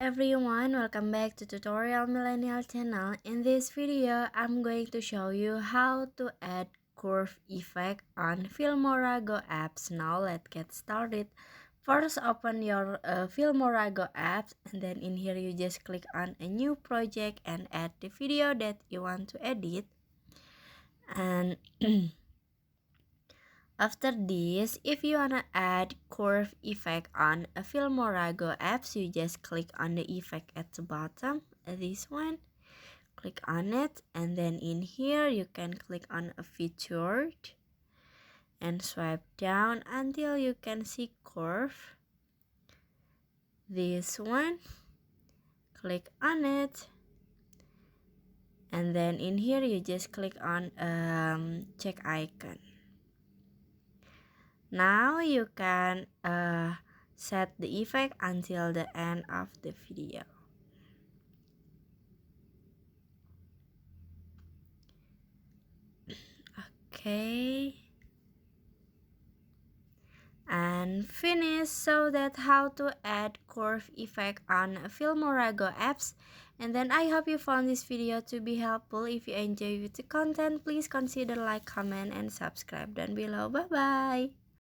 everyone, welcome back to Tutorial Millennial channel. In this video, I'm going to show you how to add curve effect on FilmoraGo apps. Now let's get started. First, open your FilmoraGo apps, and then in here you just click on a new project and add the video that you want to edit. And after this, if you wanna add curve effect on a FilmoraGo apps, you just click on the effect at the bottom, this one. Click on it, and then in here you can click on a featured and swipe down until you can see curve. This one, click on it, and then in here you just click on check icon. Now you can set the effect until the end of the video. Okay. And finish. So that's how to add curve effect on FilmoraGo apps. And then I hope you found this video to be helpful. If you enjoy the content, please consider like, comment, and subscribe down below. Bye bye.